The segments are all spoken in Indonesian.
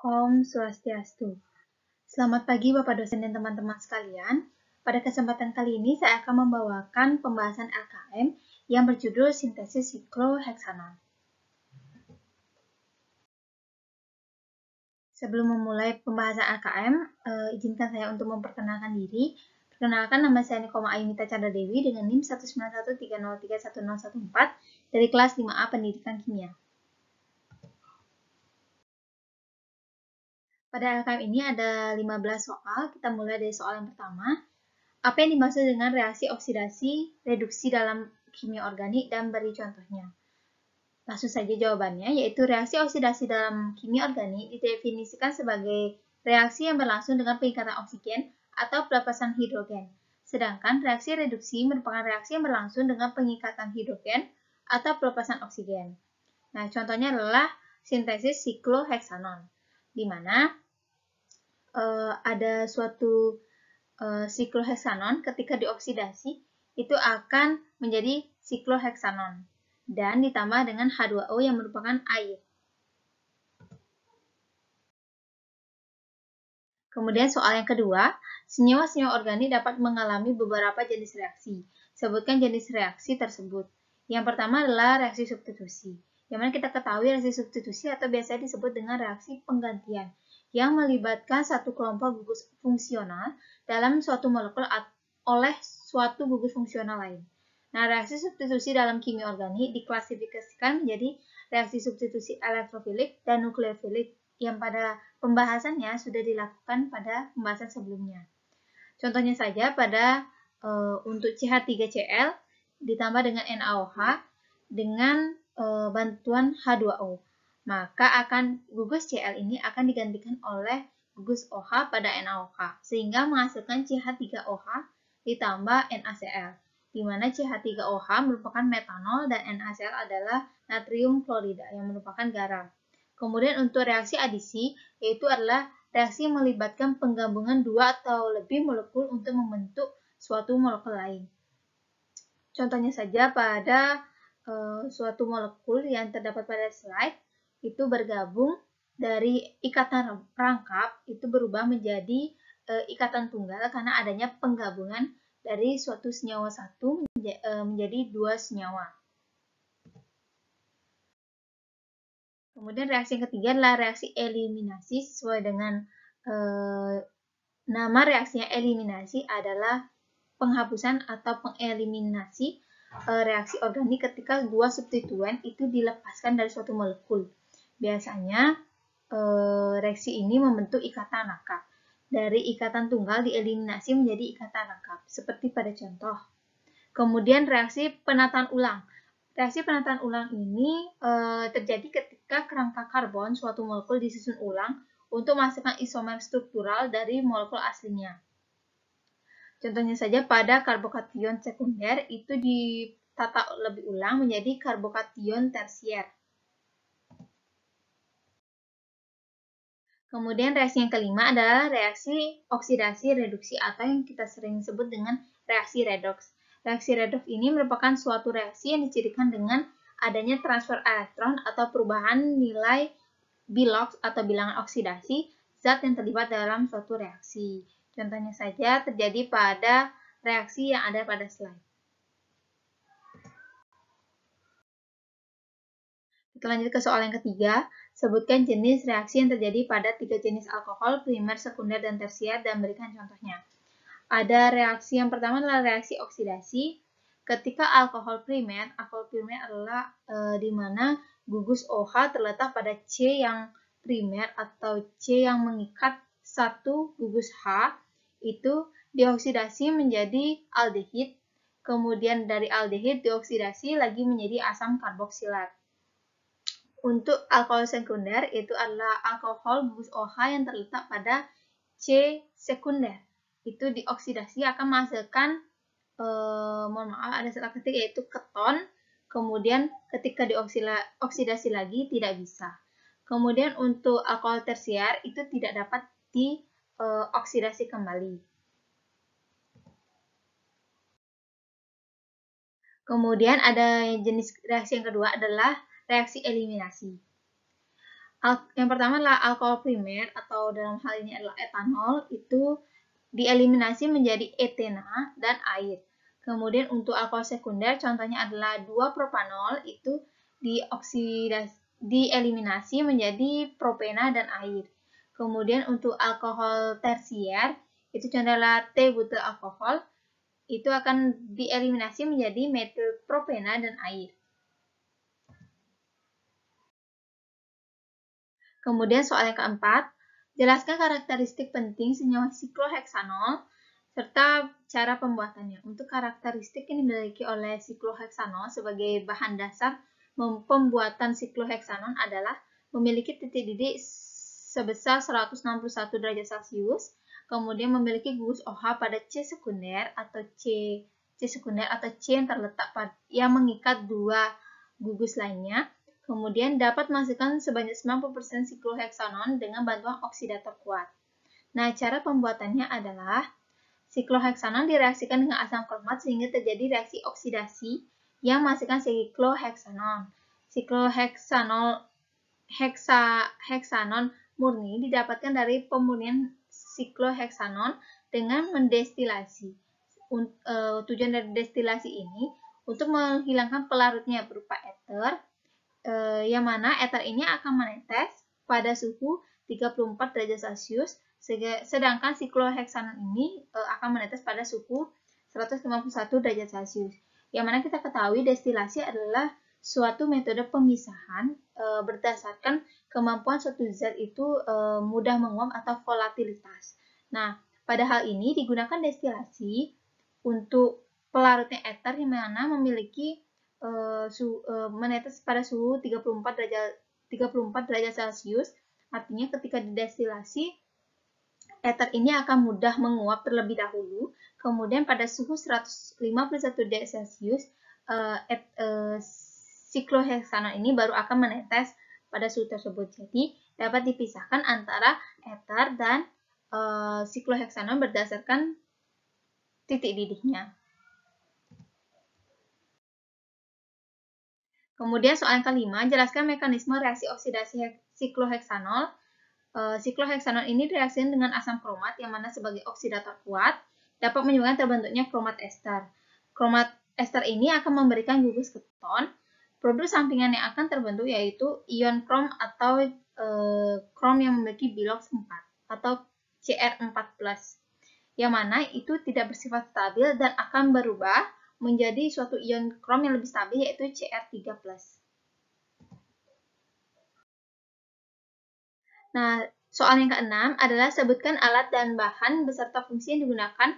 Om Swastiastu. Selamat pagi Bapak dosen dan teman-teman sekalian. Pada kesempatan kali ini saya akan membawakan pembahasan LKM yang berjudul Sintesis Sikloheksanon. Sebelum memulai pembahasan LKM, izinkan saya untuk memperkenalkan diri. Perkenalkan, nama saya Nikoma Ayunita Chandra Dewi dengan NIM 19130311014 dari kelas 5A Pendidikan Kimia. Pada LKM ini ada 15 soal. Kita mulai dari soal yang pertama. Apa yang dimaksud dengan reaksi oksidasi reduksi dalam kimia organik dan beri contohnya? Langsung saja jawabannya, yaitu reaksi oksidasi dalam kimia organik didefinisikan sebagai reaksi yang berlangsung dengan pengikatan oksigen atau pelepasan hidrogen. Sedangkan reaksi reduksi merupakan reaksi yang berlangsung dengan pengikatan hidrogen atau pelepasan oksigen. Nah, contohnya adalah sintesis sikloheksanon, di mana ada suatu sikloheksanon ketika dioksidasi itu akan menjadi sikloheksanon dan ditambah dengan H2O yang merupakan air. Kemudian soal yang kedua, senyawa-senyawa organik dapat mengalami beberapa jenis reaksi. Sebutkan jenis reaksi tersebut. Yang pertama adalah reaksi substitusi. Yang mana kita ketahui reaksi substitusi atau biasanya disebut dengan reaksi penggantian yang melibatkan satu kelompok gugus fungsional dalam suatu molekul oleh suatu gugus fungsional lain. Nah, reaksi substitusi dalam kimia organik diklasifikasikan menjadi reaksi substitusi elektrofilik dan nukleofilik yang pada pembahasannya sudah dilakukan pada pembahasan sebelumnya. Contohnya saja pada untuk CH3Cl ditambah dengan NaOH dengan bantuan H2O. Maka gugus Cl ini akan digantikan oleh gugus OH pada NaOH sehingga menghasilkan CH3OH ditambah NaCl, di mana CH3OH merupakan metanol dan NaCl adalah natrium klorida yang merupakan garam. Kemudian untuk reaksi adisi, yaitu adalah reaksi yang melibatkan penggabungan dua atau lebih molekul untuk membentuk suatu molekul lain. Contohnya saja pada suatu molekul yang terdapat pada slide, itu bergabung dari ikatan rangkap, itu berubah menjadi ikatan tunggal karena adanya penggabungan dari suatu senyawa satu menjadi dua senyawa. Kemudian reaksi yang ketiga adalah reaksi eliminasi. Sesuai dengan nama reaksinya eliminasi adalah penghapusan atau pengeliminasi reaksi organik ketika dua substituen itu dilepaskan dari suatu molekul. Biasanya reaksi ini membentuk ikatan rangkap. Dari ikatan tunggal dieliminasi menjadi ikatan rangkap, seperti pada contoh. Kemudian reaksi penataan ulang. Reaksi penataan ulang ini terjadi ketika kerangka karbon suatu molekul disusun ulang untuk menghasilkan isomer struktural dari molekul aslinya. Contohnya saja pada karbokation sekunder itu ditata lebih ulang menjadi karbokation tersier. Kemudian reaksi yang kelima adalah reaksi oksidasi reduksi atau yang kita sering sebut dengan reaksi redoks. Reaksi redoks ini merupakan suatu reaksi yang dicirikan dengan adanya transfer elektron atau perubahan nilai bilox atau bilangan oksidasi zat yang terlibat dalam suatu reaksi. Contohnya saja terjadi pada reaksi yang ada pada slide. Kita lanjut ke soal yang ketiga. Sebutkan jenis reaksi yang terjadi pada 3 jenis alkohol, primer, sekunder, dan tersier, dan berikan contohnya. Ada reaksi yang pertama adalah reaksi oksidasi. Ketika alkohol primer adalah di mana gugus OH terletak pada C yang primer atau C yang mengikat satu gugus H, itu dioksidasi menjadi aldehid, kemudian dari aldehid dioksidasi lagi menjadi asam karboksilat. Untuk alkohol sekunder itu adalah alkohol gugus OH yang terletak pada C sekunder. Itu dioksidasi akan menghasilkan mohon maaf ada salah ketik yaitu keton. Kemudian ketika dioksidasi lagi tidak bisa. Kemudian untuk alkohol tersier itu tidak dapat dioksidasi kembali. Kemudian ada jenis reaksi yang kedua adalah reaksi eliminasi. Yang pertama adalah alkohol primer atau dalam hal ini adalah etanol, itu dieliminasi menjadi etena dan air. Kemudian untuk alkohol sekunder contohnya adalah 2-propanol, itu dieliminasi menjadi propena dan air. Kemudian untuk alkohol tersier itu contohnya adalah T-butyl alkohol, itu akan dieliminasi menjadi metilpropena dan air. Kemudian soal yang keempat, jelaskan karakteristik penting senyawa sikloheksanol serta cara pembuatannya. Untuk karakteristik yang dimiliki oleh sikloheksanol sebagai bahan dasar pembuatan sikloheksanon adalah memiliki titik didih sebesar 161 derajat Celcius, kemudian memiliki gugus OH pada C sekunder atau C yang terletak yang mengikat dua gugus lainnya. Kemudian dapat menghasilkan sebanyak 90% sikloheksanon dengan bantuan oksidator kuat. Nah, cara pembuatannya adalah sikloheksanon direaksikan dengan asam kromat sehingga terjadi reaksi oksidasi yang menghasilkan sikloheksanon. Heksanon murni didapatkan dari pemurnian sikloheksanon dengan mendestilasi. Tujuan dari destilasi ini untuk menghilangkan pelarutnya berupa eter, yang mana eter ini akan menetes pada suhu 34 derajat Celcius, sedangkan sikloheksanon ini akan menetes pada suhu 151 derajat Celcius. Yang mana kita ketahui destilasi adalah suatu metode pemisahan berdasarkan kemampuan suatu zat itu mudah menguap atau volatilitas. Nah, pada hal ini digunakan destilasi untuk pelarutnya eter yang mana memiliki menetes pada suhu 34 derajat Celcius. Artinya ketika didestilasi, eter ini akan mudah menguap terlebih dahulu. Kemudian pada suhu 151 derajat Celcius, sikloheksanon ini baru akan menetes pada suhu tersebut. Jadi dapat dipisahkan antara eter dan sikloheksanon berdasarkan titik didihnya. Kemudian soal yang kelima, jelaskan mekanisme reaksi oksidasi sikloheksanol. Sikloheksanol ini direaksikan dengan asam kromat yang mana sebagai oksidator kuat dapat menyebabkan terbentuknya kromat ester. Kromat ester ini akan memberikan gugus keton. Produk sampingan yang akan terbentuk yaitu ion krom atau krom yang memiliki bilox 4 atau Cr4+, yang mana itu tidak bersifat stabil dan akan berubah menjadi suatu ion krom yang lebih stabil yaitu Cr3+. Nah, soal yang keenam adalah sebutkan alat dan bahan beserta fungsi yang digunakan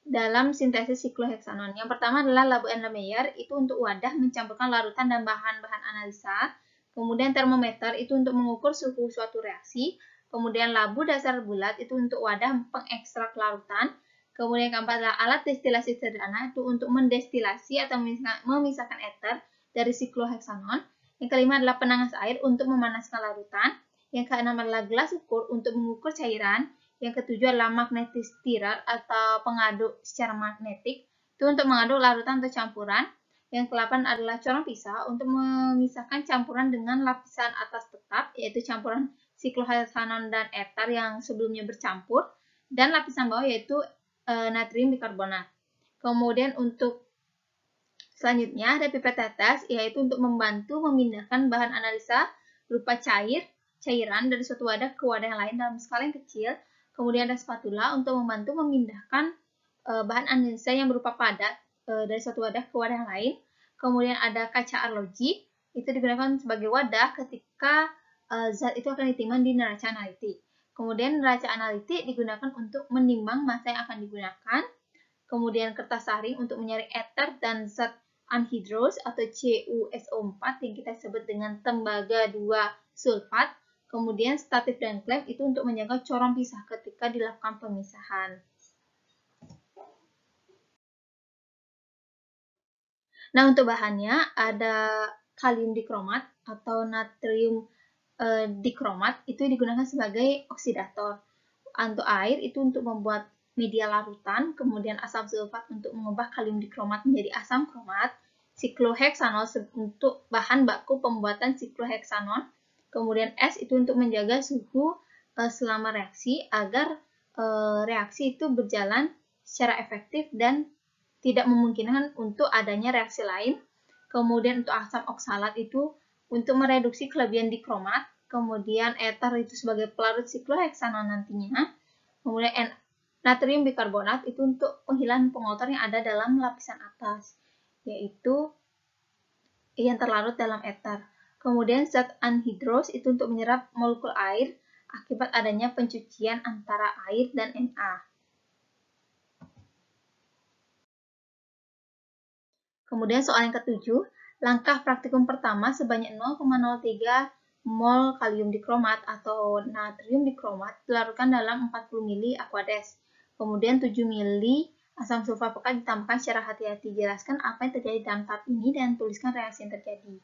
dalam sintesis sikloheksanon. Yang pertama adalah Labu Erlenmeyer, itu untuk wadah mencampurkan larutan dan bahan-bahan analisa. Kemudian termometer itu untuk mengukur suhu suatu reaksi. Kemudian labu dasar bulat itu untuk wadah pengekstrak larutan. Kemudian yang keempat adalah alat destilasi sederhana, itu untuk mendestilasi atau memisahkan eter dari sikloheksanon. Yang kelima adalah penanas air untuk memanaskan larutan. Yang keenam adalah gelas ukur untuk mengukur cairan. Yang ketujuh adalah magnetospherer atau pengaduk secara magnetik, itu untuk mengaduk larutan atau campuran. Yang ke-8 adalah corong pisah untuk memisahkan campuran dengan lapisan atas tetap, yaitu campuran sikloheksanon dan eter yang sebelumnya bercampur, dan lapisan bawah yaitu natrium bikarbonat. Kemudian untuk selanjutnya ada pipet tetes, yaitu untuk membantu memindahkan bahan analisa berupa cairan dari suatu wadah ke wadah yang lain dalam skala yang kecil. Kemudian ada spatula untuk membantu memindahkan bahan analisa yang berupa padat dari suatu wadah ke wadah yang lain. Kemudian ada kaca arloji, itu digunakan sebagai wadah ketika zat itu akan ditimbang di neraca analitik. Kemudian neraca analitik digunakan untuk menimbang massa yang akan digunakan. Kemudian kertas saring untuk menyaring eter dan zat anhidrous atau CuSO4 yang kita sebut dengan tembaga 2 sulfat. Kemudian statif dan klem itu untuk menjaga corong pisah ketika dilakukan pemisahan. Nah, untuk bahannya ada kalium dikromat atau natrium dikromat, itu digunakan sebagai oksidator. Untuk air itu untuk membuat media larutan, kemudian asam sulfat untuk mengubah kalium dikromat menjadi asam kromat, sikloheksanol untuk bahan baku pembuatan sikloheksanon, Kemudian S itu untuk menjaga suhu selama reaksi agar reaksi itu berjalan secara efektif dan tidak memungkinkan untuk adanya reaksi lain. Kemudian untuk asam oksalat itu untuk mereduksi kelebihan dikromat. Kemudian ether itu sebagai pelarut sikloheksanon nantinya. Kemudian natrium bikarbonat itu untuk penghilangan pengotor yang ada dalam lapisan atas, yaitu yang terlarut dalam ether. Kemudian zat anhidros itu untuk menyerap molekul air akibat adanya pencucian antara air dan Na. Kemudian soal yang ketujuh, langkah praktikum pertama sebanyak 0,03 mol kalium dikromat atau natrium dikromat dilarutkan dalam 40 ml Aquades. Kemudian 7 ml asam sulfat pekat ditambahkan secara hati-hati. Jelaskan apa yang terjadi dalam tahap ini dan tuliskan reaksi yang terjadi.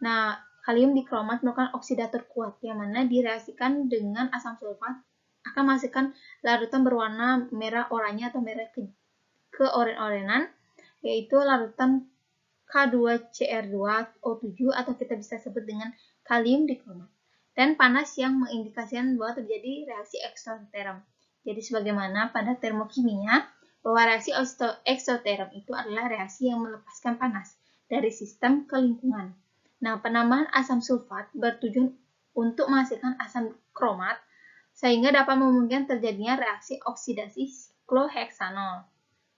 Nah, kalium dikromat merupakan oksidator kuat yang mana direaksikan dengan asam sulfat akan menghasilkan larutan berwarna merah oranye atau merah keoren-orenan, yaitu larutan K2Cr2O7 atau kita bisa sebut dengan kalium dikromat, dan panas yang mengindikasikan bahwa terjadi reaksi eksoterm. Jadi sebagaimana pada termokimia, bahwa reaksi eksoterm itu adalah reaksi yang melepaskan panas dari sistem ke lingkungan. Nah, penambahan asam sulfat bertujuan untuk menghasilkan asam kromat sehingga dapat memungkinkan terjadinya reaksi oksidasi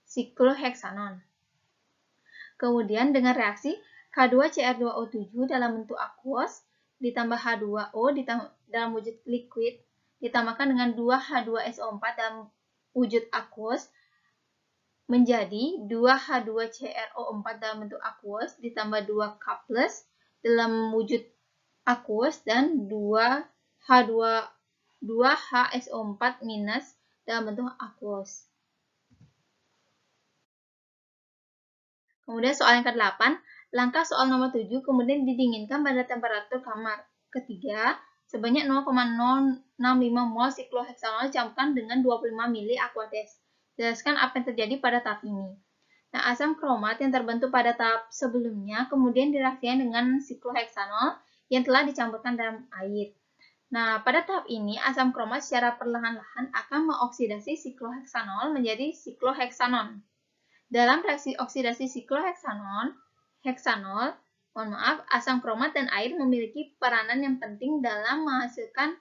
sikloheksanon. Kemudian dengan reaksi K2Cr2O7 dalam bentuk aqueous ditambah H2O dalam wujud liquid ditambahkan dengan 2H2SO4 dalam wujud aqueous menjadi 2H2CrO4 dalam bentuk aqueous ditambah 2K+ dalam wujud aqueous dan 2HSO4- dalam bentuk aqueous. Kemudian soal yang ke-8, langkah soal nomor 7 kemudian didinginkan pada temperatur kamar. Ketiga, sebanyak 0,065 mol sikloheksanol dicampurkan dengan 25 ml Aquades. Jelaskan apa yang terjadi pada tahap ini. Nah, asam kromat yang terbentuk pada tahap sebelumnya kemudian direaksikan dengan sikloheksanol yang telah dicampurkan dalam air. Nah, pada tahap ini asam kromat secara perlahan-lahan akan mengoksidasi sikloheksanol menjadi sikloheksanon. Dalam reaksi oksidasi sikloheksanol, asam kromat dan air memiliki peranan yang penting dalam menghasilkan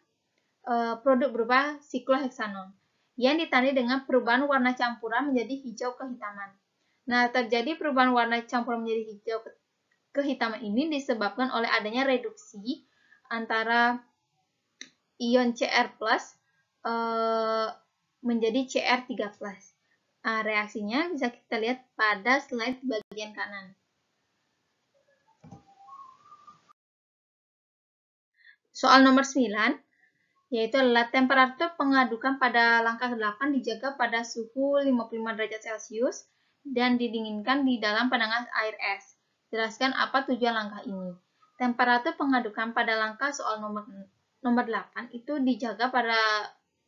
produk berupa sikloheksanon yang ditandai dengan perubahan warna campuran menjadi hijau kehitaman. Nah, terjadi perubahan warna campuran menjadi hijau kehitaman ini disebabkan oleh adanya reduksi antara ion Cr+ menjadi Cr3+. Nah, reaksinya bisa kita lihat pada slide bagian kanan. Soal nomor 9, yaitu adalah temperatur pengadukan pada langkah 8 dijaga pada suhu 55 derajat Celcius dan didinginkan di dalam penanganan air es. Jelaskan apa tujuan langkah ini. Temperatur pengadukan pada langkah soal nomor 8 itu dijaga pada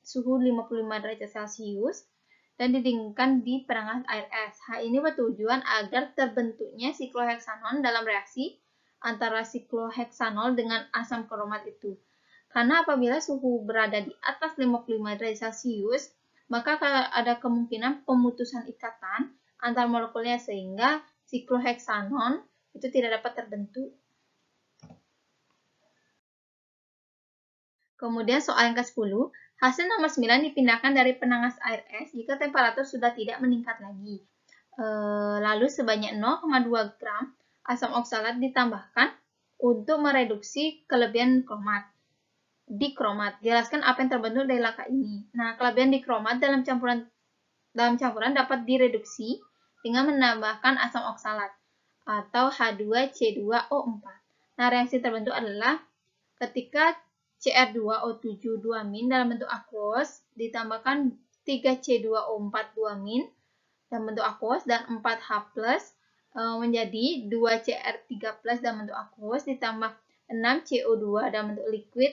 suhu 55 derajat Celcius dan didinginkan di penanganan air es. Hal ini bertujuan agar terbentuknya sikloheksanon dalam reaksi antara sikloheksanol dengan asam kromat itu. Karena apabila suhu berada di atas 55 derajat Celcius, maka ada kemungkinan pemutusan ikatan antar molekulnya sehingga sikloheksanon itu tidak dapat terbentuk. Kemudian soal yang ke-10, hasil nomor 9 dipindahkan dari penanganan air es jika temperatur sudah tidak meningkat lagi. Lalu sebanyak 0,2 gram asam oksalat ditambahkan untuk mereduksi kelebihan dikromat. Jelaskan apa yang terbentuk dari langkah ini. Nah, kelebihan dikromat dalam campuran dapat direduksi dengan menambahkan asam oksalat atau H2C2O4. Nah, reaksi terbentuk adalah ketika Cr2O7 2- dalam bentuk aqueous ditambahkan 3C2O4 2- dalam bentuk aqueous dan 4H+ menjadi 2Cr3+ dalam bentuk aqueous ditambah 6CO2 dalam bentuk liquid.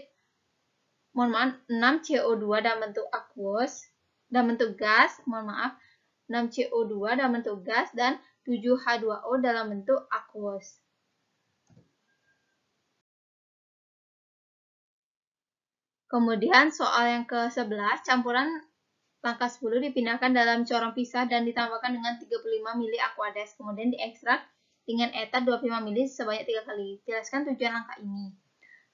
6CO2 dalam bentuk aqueous dalam bentuk gas, 6CO2 dalam bentuk gas dan 7H2O dalam bentuk aqueous. Kemudian soal yang ke-11, campuran langkah 10 dipindahkan dalam corong pisah dan ditambahkan dengan 35 ml Aquades, kemudian diekstrak dengan etat 25 ml sebanyak 3 kali. Jelaskan tujuan langkah ini.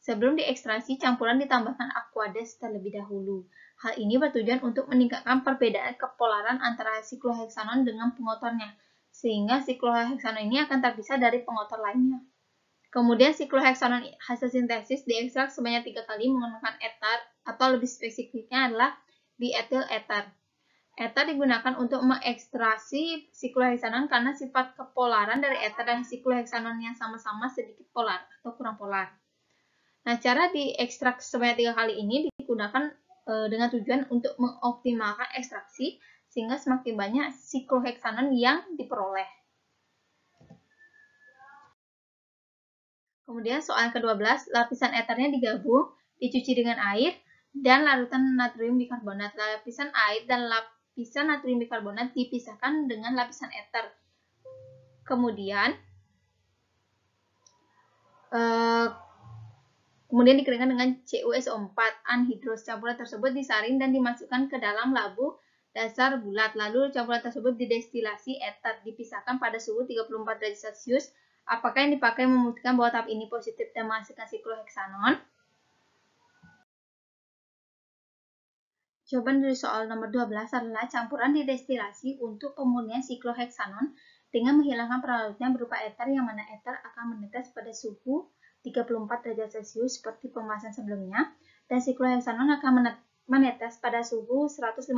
Sebelum diekstraksi, campuran ditambahkan Aquades terlebih dahulu. Hal ini bertujuan untuk meningkatkan perbedaan kepolaran antara sikloheksanon dengan pengotornya, sehingga sikloheksanon ini akan terpisah dari pengotor lainnya. Kemudian sikloheksanon hasil sintesis diekstrak sebanyak 3 kali menggunakan etar, atau lebih spesifiknya adalah dietil etar. Etar digunakan untuk mengekstraksi sikloheksanon karena sifat kepolaran dari etar dan sikloheksanon yang sama-sama sedikit polar atau kurang polar. Nah, cara diekstrak sebanyak 3 kali ini digunakan dengan tujuan untuk mengoptimalkan ekstraksi sehingga semakin banyak sikloheksanon yang diperoleh. Kemudian soal ke-12, lapisan etarnya digabung, dicuci dengan air, dan larutan natrium bikarbonat. Lapisan air dan lapisan natrium bikarbonat dipisahkan dengan lapisan etar. Kemudian dikeringkan dengan CuSO4 anhidros. Campuran tersebut disaring dan dimasukkan ke dalam labu dasar bulat. Lalu campuran tersebut didestilasi etar, dipisahkan pada suhu 34 derajat Celcius. Apakah yang dipakai membuktikan bahwa tahap ini positif dan menghasilkan sikloheksanon? Jawaban dari soal nomor 12 adalah campuran didestilasi untuk pemurnian sikloheksanon dengan menghilangkan perlarutnya berupa etar, yang mana etar akan menetes pada suhu 34 derajat Celcius seperti pembahasan sebelumnya, dan sikloheksanon akan menetes pada suhu 151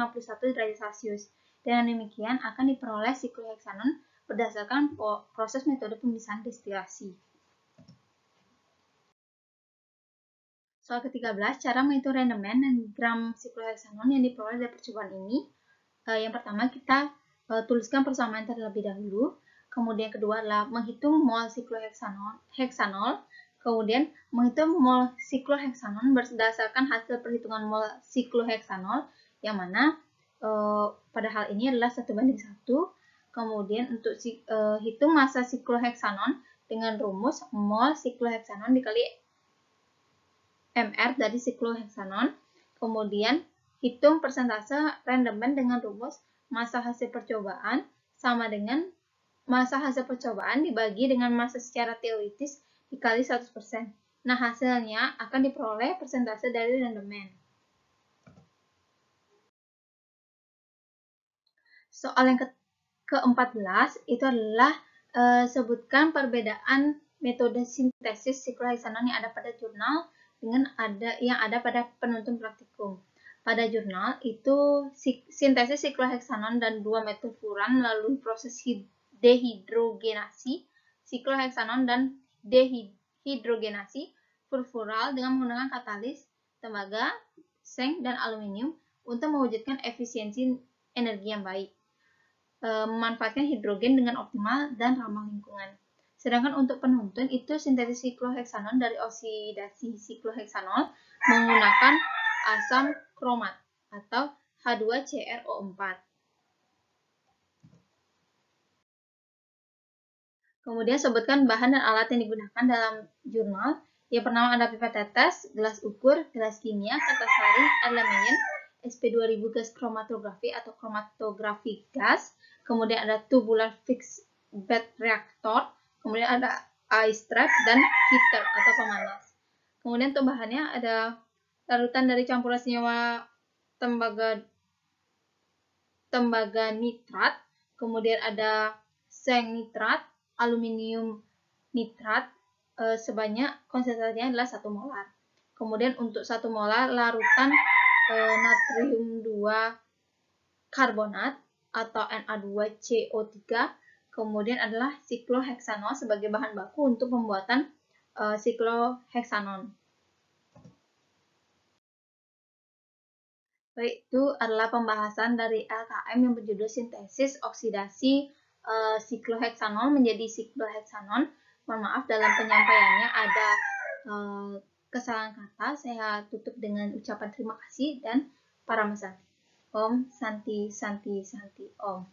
derajat Celcius. Dengan demikian akan diperoleh sikloheksanon berdasarkan proses metode pemisahan destilasi. Soal ke-13, cara menghitung rendemen dan gram sikloheksanon yang diperoleh dari percobaan ini. Yang pertama, kita tuliskan persamaan terlebih dahulu. Kemudian kedua adalah menghitung mol sikloheksanol. Kemudian menghitung mol sikloheksanon berdasarkan hasil perhitungan mol sikloheksanol, yang mana pada hal ini adalah 1:1. Kemudian untuk hitung massa sikloheksanon dengan rumus mol sikloheksanon dikali mR dari sikloheksanon. Kemudian hitung persentase rendemen dengan rumus massa hasil percobaan sama dengan massa hasil percobaan dibagi dengan massa secara teoritis dikali 100%. Nah, hasilnya akan diperoleh persentase dari rendemen. Soal yang ke-14 itu adalah sebutkan perbedaan metode sintesis sikloheksanon yang ada pada jurnal dengan yang ada pada penuntun praktikum. Pada jurnal itu sintesis sikloheksanon dan 2-metilfuran melalui proses dehidrogenasi sikloheksanon dan dehidrogenasi furfural dengan menggunakan katalis, tembaga, seng, dan aluminium untuk mewujudkan efisiensi energi yang baik, memanfaatkan hidrogen dengan optimal dan ramah lingkungan. Sedangkan untuk penuntun itu sintesis sikloheksanon dari oksidasi sikloheksanol menggunakan asam kromat atau H2CrO4. Kemudian sebutkan bahan dan alat yang digunakan dalam jurnal. Yang pertama ada pipet tetes, gelas ukur, gelas kimia, kertas saring, aluminium, SP2000 gas kromatografi atau kromatografi gas. Kemudian ada tubular fixed bed reactor. Kemudian ada ice trap dan heater atau pemanas. Kemudian untuk bahannya ada larutan dari campuran senyawa tembaga nitrat. Kemudian ada seng nitrat, aluminium nitrat, sebanyak konsentrasinya adalah 1 molar. Kemudian untuk 1 molar larutan natrium 2 karbonat atau Na2CO3, kemudian adalah sikloheksanol sebagai bahan baku untuk pembuatan sikloheksanon. Baik, itu adalah pembahasan dari LKM yang berjudul sintesis oksidasi sikloheksanol menjadi sikloheksanon. Mohon maaf dalam penyampaiannya ada kesalahan kata. Saya tutup dengan ucapan terima kasih dan para mesati. Om Santi Santi Santi Om.